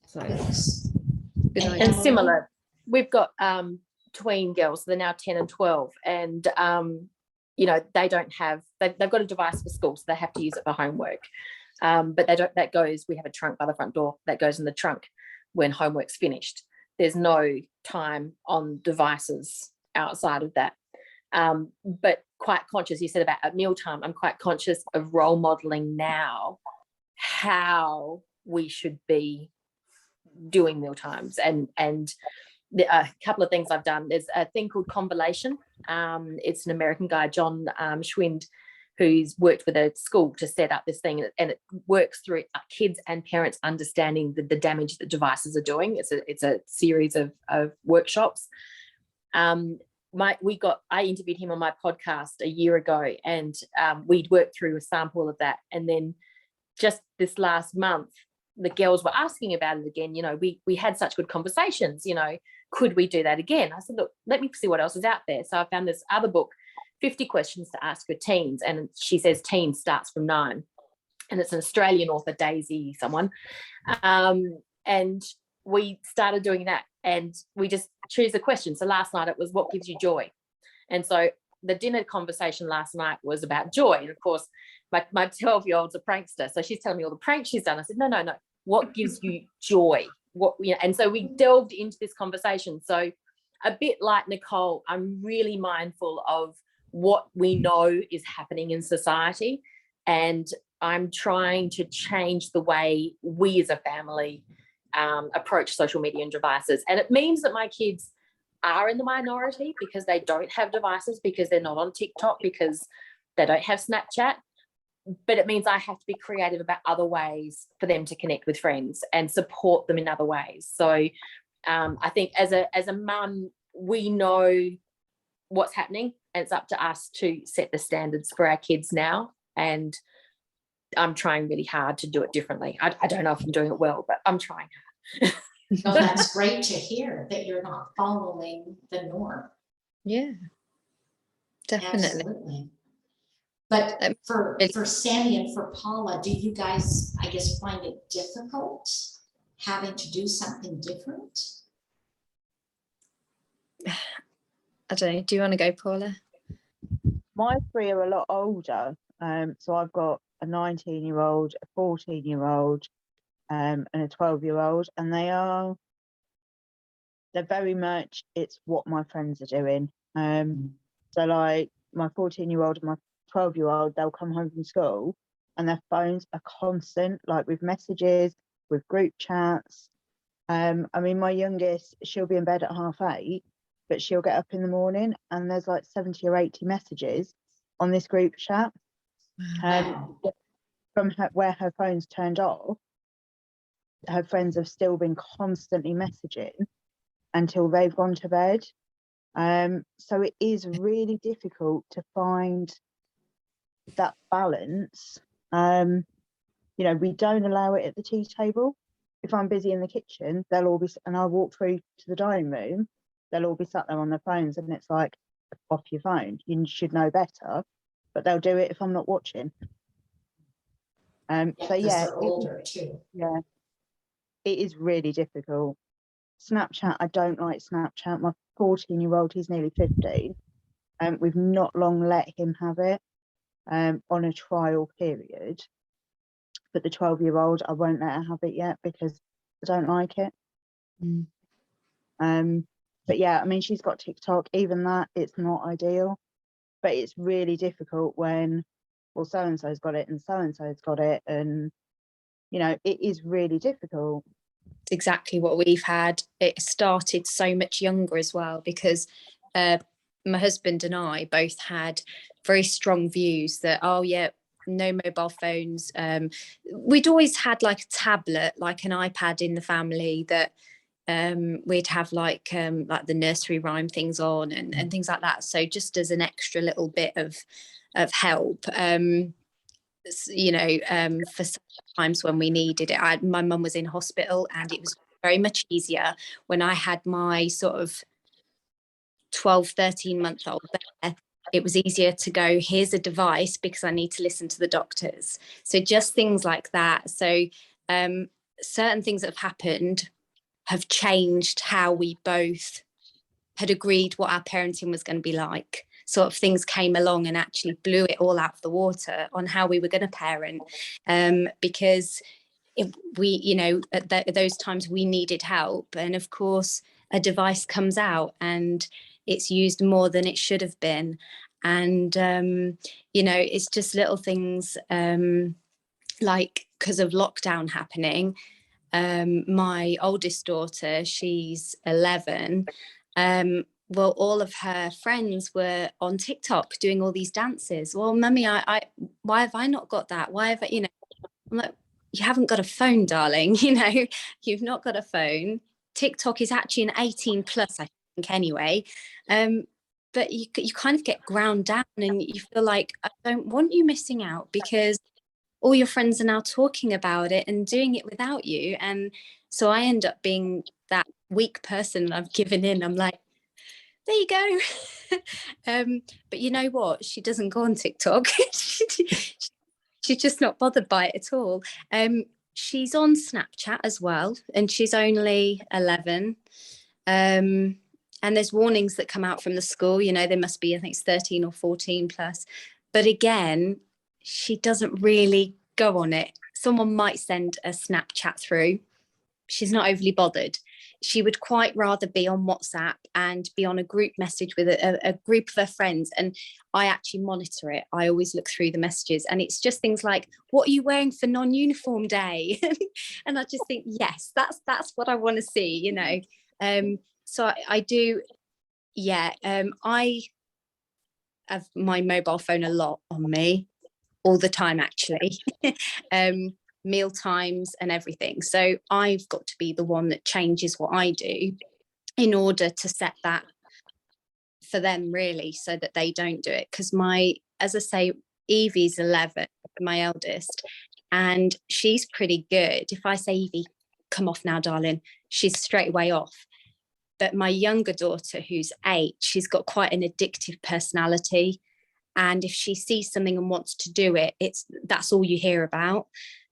Speaker 2: So
Speaker 3: and similar, we've got tween girls, they're now 10 and 12, and you know, they don't have, they've got a device for school, so they have to use it for homework, but they don't, that goes, we have a trunk by the front door that goes in the trunk when homework's finished. There's no time on devices outside of that. But quite conscious, you said about at mealtime, I'm quite conscious of role modeling now how we should be doing meal times. And a couple of things I've done. There's a thing called Convolation. It's an American guy, John Schwind, who's worked with a school to set up this thing, and it works through kids and parents understanding the damage that devices are doing. It's a series of workshops. I interviewed him on my podcast a year ago, and we'd worked through a sample of that. And then just this last month, the girls were asking about it again. You know, we had such good conversations, you know, could we do that again? I said, look, let me see what else is out there. So I found this other book, 50 questions to ask your teens, and she says teens starts from 9. and it's an Australian author, Daisy someone, and we started doing that, and we just choose a question. So last night it was, what gives you joy? And so the dinner conversation last night was about joy. And of course, my 12-year-old's a prankster, so she's telling me all the pranks she's done. I said, no, what gives you joy? What, you know? And so we delved into this conversation. So a bit like Nicole, I'm really mindful of what we know is happening in society, and I'm trying to change the way we as a family approach social media and devices. And it means that my kids are in the minority because they don't have devices, because they're not on TikTok, because they don't have Snapchat. But it means I have to be creative about other ways for them to connect with friends and support them in other ways. So I think as a mum, we know what's happening, and it's up to us to set the standards for our kids now. And I'm trying really hard to do it differently. I don't know if I'm doing it well, but I'm trying hard.
Speaker 1: No, that's great to hear that you're not following the norm.
Speaker 4: Yeah, definitely.
Speaker 1: Absolutely. But for Sammy and for Paula, do you guys, I guess, find it difficult having to do something different?
Speaker 4: I don't know. Do you want to go, Paula?
Speaker 5: My three are a lot older. So I've got a 19-year-old, a 14-year-old, and a 12-year-old, and they're very much, it's what my friends are doing. So like my 14-year-old and my 12-year-old, they'll come home from school and their phones are constant, like with messages, with group chats. I mean, my youngest, she'll be in bed at 8:30, but she'll get up in the morning and there's like 70 or 80 messages on this group chat. From where her phone's turned off, her friends have still been constantly messaging until they've gone to bed. So it is really difficult to find that balance. You know, we don't allow it at the tea table. If I'm busy in the kitchen, they'll all be, and I walk through to the dining room, they'll all be sat there on their phones, and it's like, off your phone, you should know better, but they'll do it if I'm not watching. So yeah,
Speaker 1: they're older too.
Speaker 5: Yeah, it is really difficult. Snapchat, I don't like Snapchat. My 14-year-old, he's nearly 15, and we've not long let him have it on a trial period. But the 12-year-old, I won't let her have it yet because I don't like it. But yeah, I mean, she's got TikTok. Even that, it's not ideal. But it's really difficult when, well, so-and-so's got it and so-and-so's got it. And, you know, it is really difficult.
Speaker 4: Exactly what we've had. It started so much younger as well, because my husband and I both had very strong views that, oh yeah, no mobile phones. We'd always had like a tablet, like an iPad in the family that we'd have like the nursery rhyme things on and things like that. So just as an extra little bit of help, you know, for times when we needed it. My mum was in hospital, and it was very much easier when I had my sort of 12, 13-month-old there. It was easier to go, here's a device because I need to listen to the doctors. So just things like that. So certain things that have happened have changed how we both had agreed what our parenting was going to be like. Sort of things came along and actually blew it all out of the water on how we were going to parent, because if we, you know, at those times we needed help, and of course a device comes out and it's used more than it should have been, and you know, it's just little things like because of lockdown happening. My oldest daughter, she's 11. Well, all of her friends were on TikTok doing all these dances. Well, mummy, why have I not got that? Why have I, you know, I'm like, you haven't got a phone, darling. You know, you've not got a phone. TikTok is actually an 18 plus, I think, anyway. But you kind of get ground down and you feel like, I don't want you missing out because all your friends are now talking about it and doing it without you. And so I end up being that weak person. I've given in. I'm like, there you go. But you know what? She doesn't go on TikTok. she she's just not bothered by it at all. She's on Snapchat as well, and she's only 11. And there's warnings that come out from the school, you know, there must be, I think it's 13 or 14 plus. But again, she doesn't really go on it. Someone might send a Snapchat through. She's not overly bothered. She would quite rather be on WhatsApp and be on a group message with a group of her friends. And I actually monitor it. I always look through the messages, and it's just things like, what are you wearing for non-uniform day? And I just think, yes, that's what I want to see, you know. So I do, yeah. I have my mobile phone a lot on me, all the time, actually. Meal times and everything. So I've got to be the one that changes what I do in order to set that for them, really, so that they don't do it. Because as I say, Evie's 11, my eldest, and she's pretty good. If I say, Evie, come off now, darling, she's straight away off. But my younger daughter, who's 8, she's got quite an addictive personality. And if she sees something and wants to do it, that's all you hear about.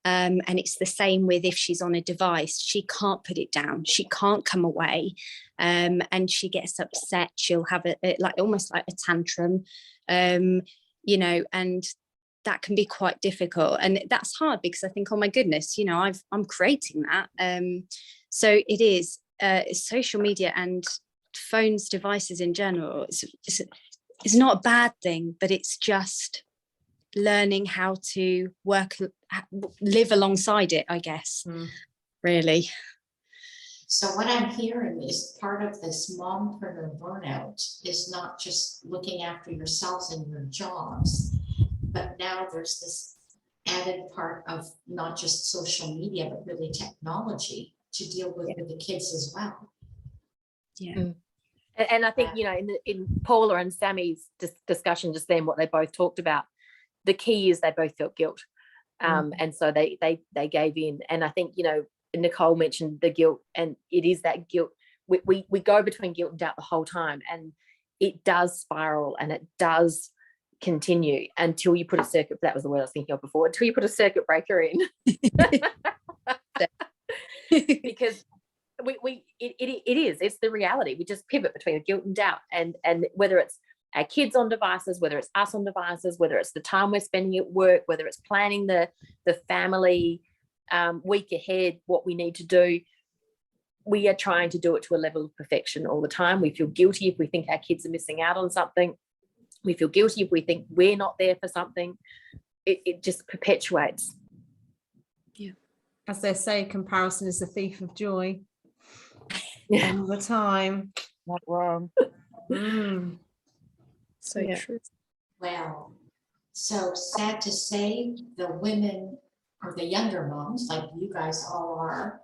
Speaker 4: And it's the same with if she's on a device, she can't put it down. She can't come away. And she gets upset. She'll have almost like a tantrum, you know, and that can be quite difficult. And that's hard because I think, oh my goodness, you know, I'm creating that. So it is social media and phones, devices in general. It's not a bad thing, but it's just learning how to live alongside it, I guess, really.
Speaker 1: So what I'm hearing is part of this mompreneur burnout is not just looking after yourselves and your jobs, but now there's this added part of not just social media, but really technology to deal with the kids as well.
Speaker 4: Yeah.
Speaker 3: And I think, you know, in Paula and Sammy's discussion just then, what they both talked about, the key is they both felt guilt. And so they gave in. And I think, you know, Nicole mentioned the guilt, and it is that guilt. We go between guilt and doubt the whole time, and it does spiral and it does continue until you put a circuit, that was the word I was thinking of before, until you put a circuit breaker in. Because it's the reality. We just pivot between the guilt and doubt, and whether it's our kids on devices, whether it's us on devices, whether it's the time we're spending at work, whether it's planning the family week ahead, what we need to do, we are trying to do it to a level of perfection all the time. We feel guilty if we think our kids are missing out on something. We feel guilty if we think we're not there for something. It just perpetuates.
Speaker 4: Yeah.
Speaker 2: As they say, comparison is the thief of joy.
Speaker 3: Yeah.
Speaker 2: All the time.
Speaker 5: Not wrong.
Speaker 4: So true.
Speaker 1: Well, so sad to say, the women or the younger moms, like you guys all are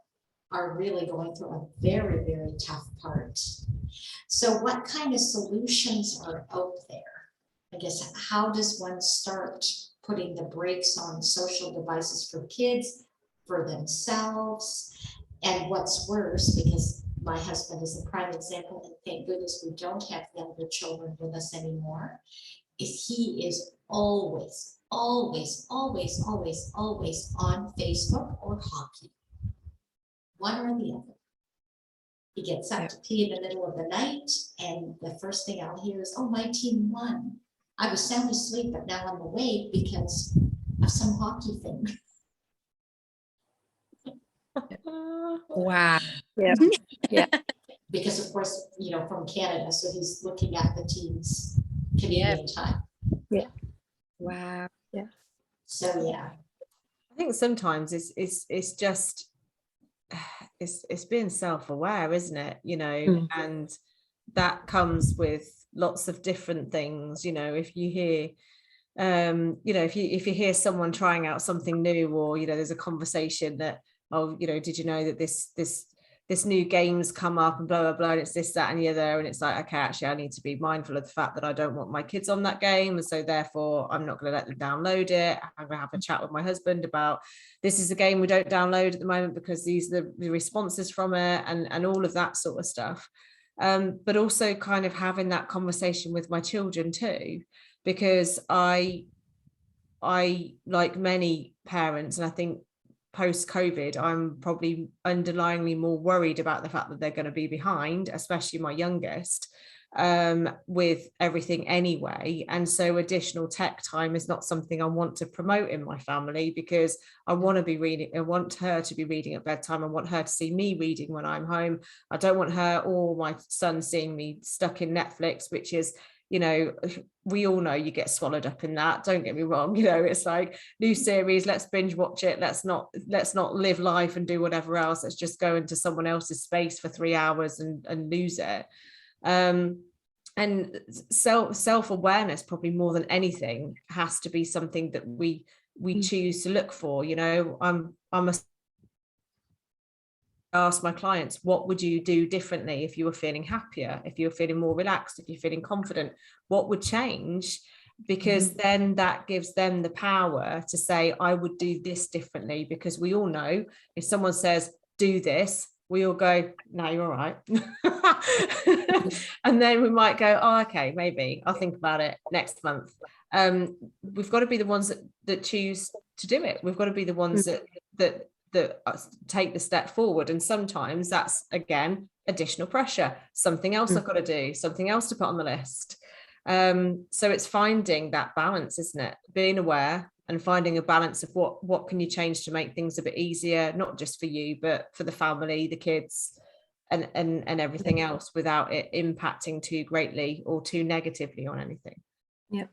Speaker 1: really going through a very, very tough part. So what kind of solutions are out there? I guess, how does one start putting the brakes on social devices for kids, for themselves? And what's worse, because my husband is a prime example, and thank goodness we don't have younger children with us anymore, is he is always on Facebook or hockey, one or the other. He gets up to pee in the middle of the night, and the first thing I'll hear is, oh, my team won. I was sound asleep, but now I'm awake because of some hockey thing.
Speaker 4: Wow.
Speaker 3: Yeah. Yeah.
Speaker 1: Because of course, you know, from Canada, so he's looking at the team's Canadian time.
Speaker 3: Yeah.
Speaker 4: Wow.
Speaker 3: Yeah.
Speaker 1: So yeah.
Speaker 2: I think sometimes it's just it's being self-aware, isn't it? You know, and that comes with lots of different things. You know, if you hear you know, if you hear someone trying out something new, or you know, there's a conversation that, oh, you know, did you know that this new game's come up and blah blah blah, and it's this, that and the other, and it's like, okay, actually I need to be mindful of the fact that I don't want my kids on that game, and so therefore I'm not going to let them download it. I'm going to have a chat with my husband about, this is a game we don't download at the moment because these are the responses from it, and all of that sort of stuff. But also kind of having that conversation with my children too, because I I, like many parents, and I think post-COVID, I'm probably underlyingly more worried about the fact that they're going to be behind, especially my youngest, with everything anyway. And so additional tech time is not something I want to promote in my family, because I want to be reading, I want her to be reading at bedtime, I want her to see me reading when I'm home. I don't want her or my son seeing me stuck in Netflix, which is, you know, we all know you get swallowed up in that, don't get me wrong, you know, it's like, new series, let's binge watch it, let's not live life and do whatever else, let's just go into someone else's space for 3 hours and lose it. And self-awareness, probably more than anything, has to be something that we choose to look for. You know, I'm a ask my clients, what would you do differently if you were feeling happier, if you were feeling more relaxed, if you're feeling confident, what would change? Because then that gives them the power to say, I would do this differently. Because we all know, if someone says do this, we all go, no, you're all right. And then we might go, oh, okay, maybe I'll think about it next month. We've got to be the ones that choose to do it. We've got to be the ones that take the step forward. And sometimes that's, again, additional pressure, something else I've got to do, something else to put on the list. So it's finding that balance, isn't it? Being aware and finding a balance of what can you change to make things a bit easier, not just for you, but for the family, the kids, and everything else, without it impacting too greatly or too negatively on anything.
Speaker 3: Yeah.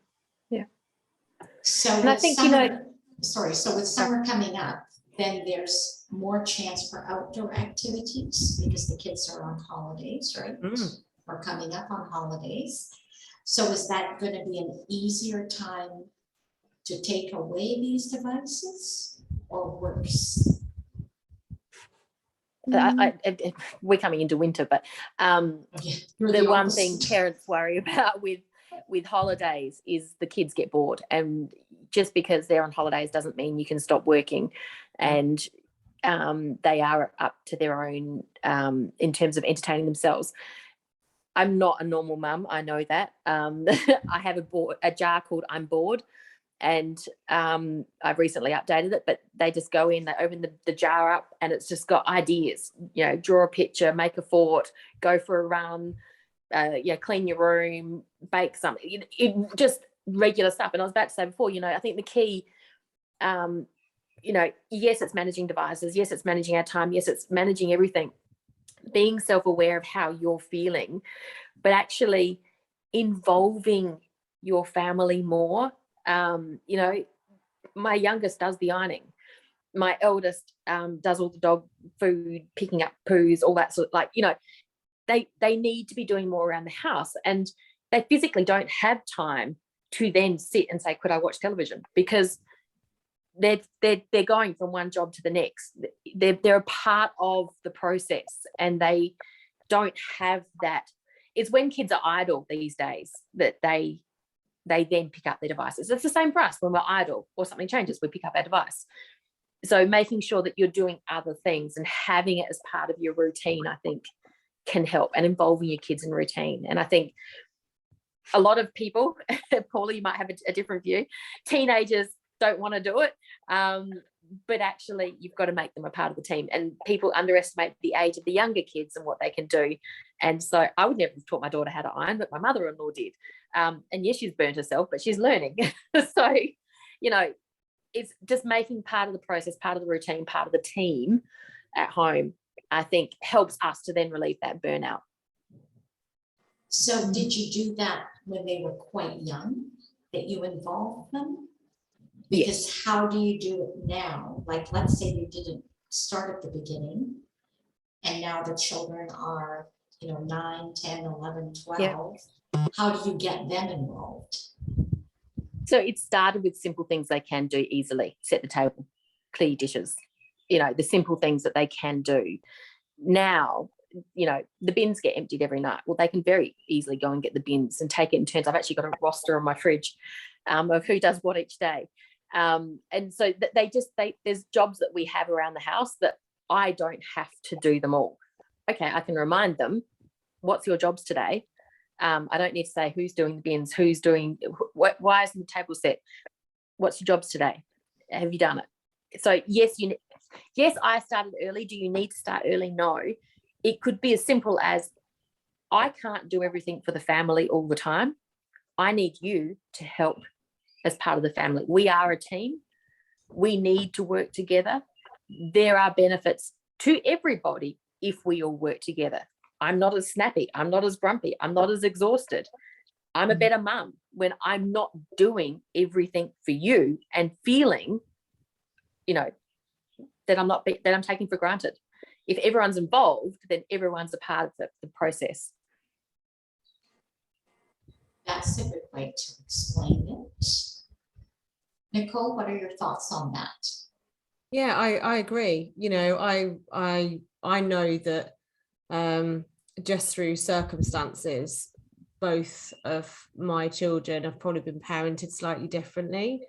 Speaker 1: So
Speaker 3: And I think,
Speaker 1: summer, so with summer coming up, then there's more chance for outdoor activities because the kids are on holidays, right? Or coming up on holidays. So is that going to be an easier time to take away these devices, or worse?
Speaker 3: We're coming into winter, but the one thing parents worry about with holidays is the kids get bored, and just because they're on holidays doesn't mean you can stop working. And they are up to their own in terms of entertaining themselves. I'm not a normal mum, I know that. I have a jar called I'm Bored, and I've recently updated it, but they just go in, they open the jar up, and it's just got ideas, you know, draw a picture, make a fort, go for a run, clean your room, bake something, it just regular stuff. And I was about to say before, you know, I think the key, you know, yes, it's managing devices, yes, it's managing our time, yes, it's managing everything, being self-aware of how you're feeling, but actually involving your family more. You know, my youngest does the ironing, my eldest does all the dog food, picking up poos, all that sort of, like, you know, they need to be doing more around the house, and they physically don't have time to then sit and say, could I watch television? Because they're going from one job to the next. They're a part of the process, and they don't have that. It's when kids are idle these days that they then pick up their devices. It's the same for us. When we're idle or something changes, we pick up our device. So making sure that you're doing other things and having it as part of your routine, I think, can help, and involving your kids in routine. And I think a lot of people, Paula, you might have a different view, teenagers don't want to do it, but actually you've got to make them a part of the team, and people underestimate the age of the younger kids and what they can do. And so I would never have taught my daughter how to iron, but my mother-in-law did, and yes, she's burnt herself, but she's learning. So, you know, it's just making part of the process, part of the routine, part of the team at home, I think helps us to then relieve that burnout.
Speaker 1: So did you do that when they were quite young, that you involved them? Because yes. How do you do it now? Like, let's say you didn't start at the beginning, and now the children are, you know, 9, 10, 11, 12. Yeah. How do you get them involved?
Speaker 3: So it started with simple things they can do easily. Set the table, clear dishes, you know, the simple things that they can do. Now, you know, the bins get emptied every night. Well, they can very easily go and get the bins and take it in turns. I've actually got a roster on my fridge of who does what each day. And so there's jobs that we have around the house that I don't have to do them all. Okay, I can remind them, what's your jobs today? I don't need to say who's doing the bins, who's doing, why isn't the table set? what's your jobs today? Have you done it? So yes, yes, I started early. Do you need to start early? No. It could be as simple as, I can't do everything for the family all the time. I need you to help as part of the family. We are a team. We need to work together. There are benefits to everybody if we all work together. I'm not as snappy. I'm not as grumpy. I'm not as exhausted. I'm a better mum when I'm not doing everything for you and feeling, you know, that I'm taking for granted. If everyone's involved, then everyone's a part of the process.
Speaker 1: That's a good way to explain it. Nicole, what are your thoughts on that?
Speaker 2: Yeah, I agree. You know, I know that just through circumstances, both of my children have probably been parented slightly differently,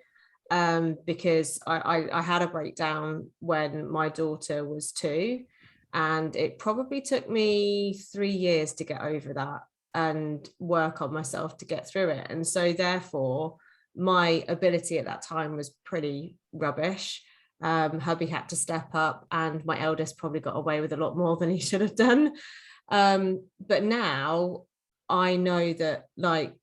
Speaker 2: because I had a breakdown when my daughter was 2, and it probably took me 3 years to get over that and work on myself to get through it. And so therefore my ability at that time was pretty rubbish. Hubby had to step up, and my eldest probably got away with a lot more than he should have done. But now I know that, like,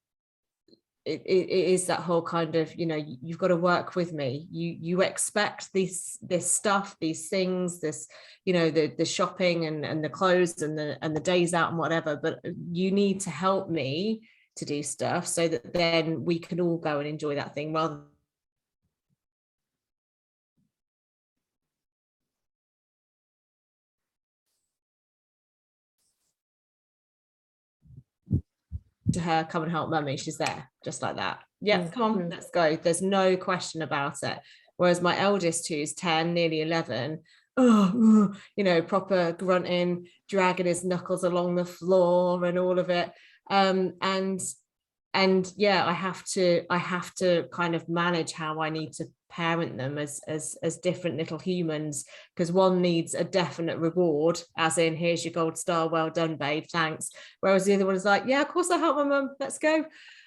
Speaker 2: it is that whole kind of, you know, you've got to work with me. You expect this stuff, these things, this, you know, the shopping and the clothes and the days out and whatever, but you need to help me to do stuff so that then we can all go and enjoy that thing, rather to her, come and help mummy, she's there, just like that. Yeah, come on, let's go. There's no question about it. Whereas my eldest, who's 10, nearly 11, you know, proper grunting, dragging his knuckles along the floor and all of it. And yeah, I have to kind of manage how I need to parent them as different little humans, because one needs a definite reward, as in, here's your gold star, well done babe, thanks, whereas the other one is like, yeah, of course I'll help my mum, let's go.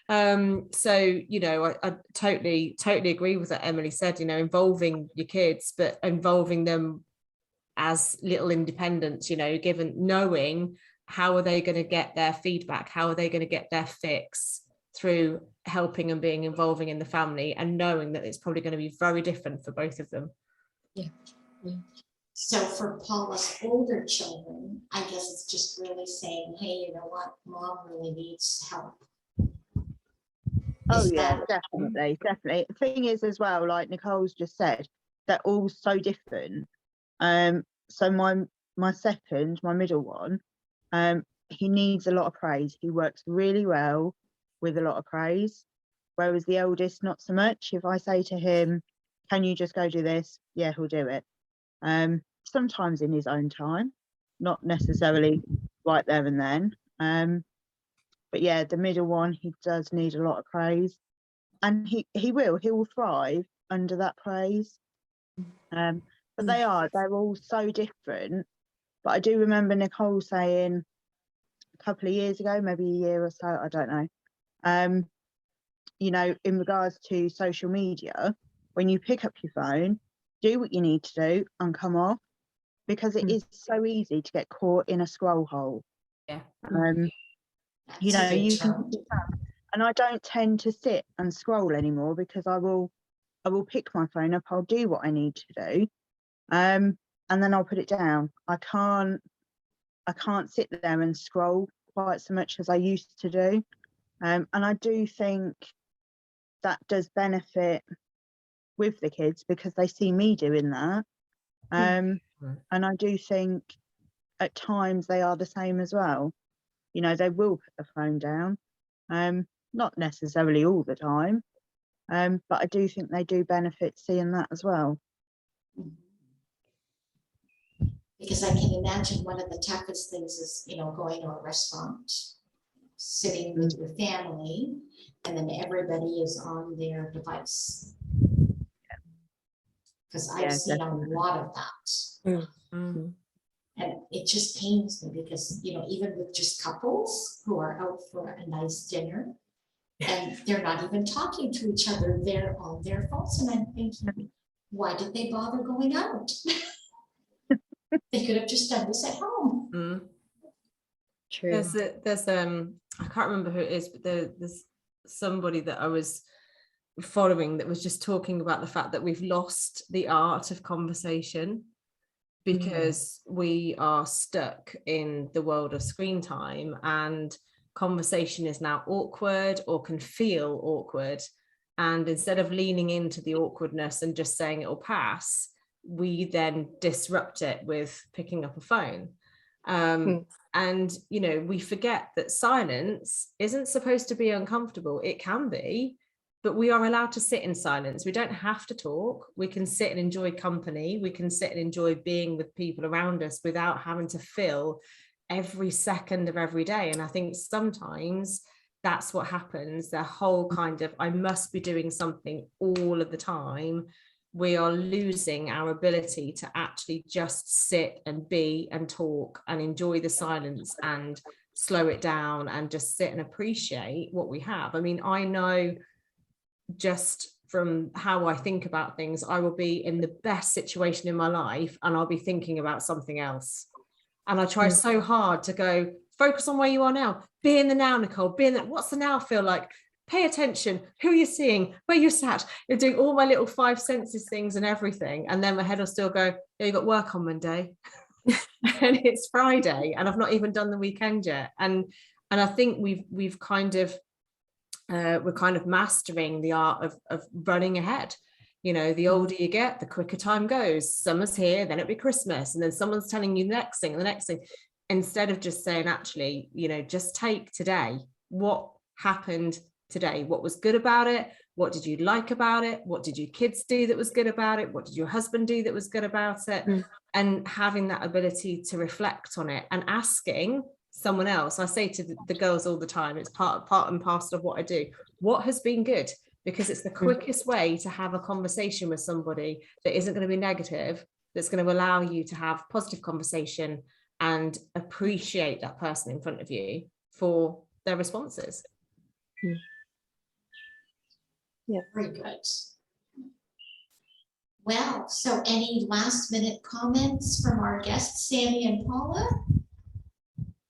Speaker 2: So, you know, I totally agree with what Emily said, you know, involving your kids, but involving them as little independents, you know, knowing how are they going to get their feedback, how are they going to get their fix through helping and being involving in the family, and knowing that it's probably going to be very different for both of them. Yeah.
Speaker 1: So for Paula's older children, I guess it's just really saying, hey, you know what, mom really needs help.
Speaker 5: Oh yeah, definitely. The thing is as well, like Nicole's just said, they're all so different. So my second, my middle one, he needs a lot of praise. He works really well with a lot of praise, whereas the eldest, not so much. If I say to him, can you just go do this? Yeah, he'll do it. Sometimes in his own time, not necessarily right there and then. But yeah, the middle one, he does need a lot of praise, and he will thrive under that praise. But they're all so different. But I do remember Nicole saying a couple of years ago, maybe a year or so, I don't know, you know, in regards to social media, when you pick up your phone, do what you need to do and come off, because it is so easy to get caught in a scroll hole.
Speaker 2: Yeah.
Speaker 5: You know, you can, and I don't tend to sit and scroll anymore, because I will pick my phone up, I'll do what I need to do, and then I'll put it down. I can't sit there and scroll quite so much as I used to do. And I do think that does benefit with the kids, because they see me doing that. And I do think at times they are the same as well. You know, they will put the phone down, not necessarily all the time, but I do think they do benefit seeing that as well.
Speaker 1: Because I can imagine one of the toughest things is, you know, going to a restaurant, sitting with your family, and then everybody is on their device. Because I've seen definitely a lot of that. And it just pains me, because, you know, even with just couples who are out for a nice dinner, And they're not even talking to each other. They're on their phones. And I'm thinking, why did they bother going out? They could have just done this at home.
Speaker 2: Mm.
Speaker 4: True.
Speaker 2: There's I can't remember who it is, but there's somebody that I was following that was just talking about the fact that we've lost the art of conversation because we are stuck in the world of screen time, and conversation is now awkward or can feel awkward. And instead of leaning into the awkwardness and just saying it'll pass, we then disrupt it with picking up a phone. And, you know, we forget that silence isn't supposed to be uncomfortable. It can be, but we are allowed to sit in silence. We don't have to talk. We can sit and enjoy company. We can sit and enjoy being with people around us without having to fill every second of every day. And I think sometimes that's what happens. The whole kind of, I must be doing something all of the time. We are losing our ability to actually just sit and be and talk and enjoy the silence and slow it down and just sit and appreciate what we have. I mean, I know just from how I think about things, I will be in the best situation in my life and I'll be thinking about something else. And I try so hard to go, focus on where you are now. Be in the now, Nicole. Be in that. What's the now feel like? Pay attention. Who you're seeing, where you're sat. You're doing all my little five senses things and everything. And then my head will still go, yeah, you got work on Monday. And it's Friday and I've not even done the weekend yet. And I think we've kind of we're kind of mastering the art of running ahead. You know, the older you get, the quicker time goes. Summer's here, then it'll be Christmas, and then someone's telling you the next thing and the next thing, instead of just saying, actually, you know, just take today. What happened today? What was good about it? What did you like about it? What did your kids do that was good about it? What did your husband do that was good about it? And having that ability to reflect on it and asking someone else. I say to the girls all the time, it's part and parcel of what I do. What has been good? Because it's the quickest way to have a conversation with somebody that isn't going to be negative, that's going to allow you to have positive conversation and appreciate that person in front of you for their responses.
Speaker 3: Yeah,
Speaker 1: very good. Well, so any last minute comments from our guests, Sammy and Paula?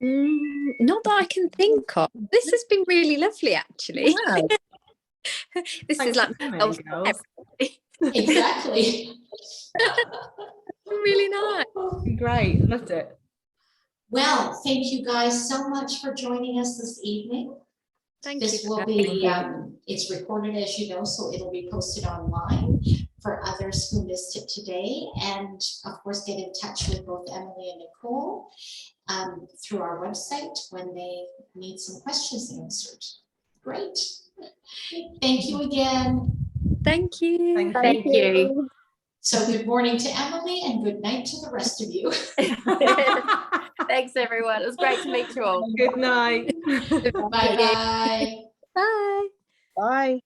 Speaker 4: Not that I can think of. This has been really lovely, actually.
Speaker 3: wow.
Speaker 4: This
Speaker 2: Thanks
Speaker 4: is like
Speaker 2: for coming, girls.
Speaker 1: Exactly.
Speaker 4: really nice.
Speaker 2: Great, loved it.
Speaker 1: Well, thank you guys so much for joining us this evening.
Speaker 4: Thank
Speaker 1: This
Speaker 4: you.
Speaker 1: will be, it's recorded, as you know, so it'll be posted online for others who missed it today. And of course, get in touch with both Emily and Nicole through our website when they need some questions answered. Great. Thank you again.
Speaker 4: Thank you.
Speaker 3: Thank you.
Speaker 1: So good morning to Emily and good night to the rest of you.
Speaker 3: Thanks, everyone. It was great to meet you all.
Speaker 2: Good night.
Speaker 1: Bye-bye.
Speaker 4: Bye.
Speaker 5: Bye.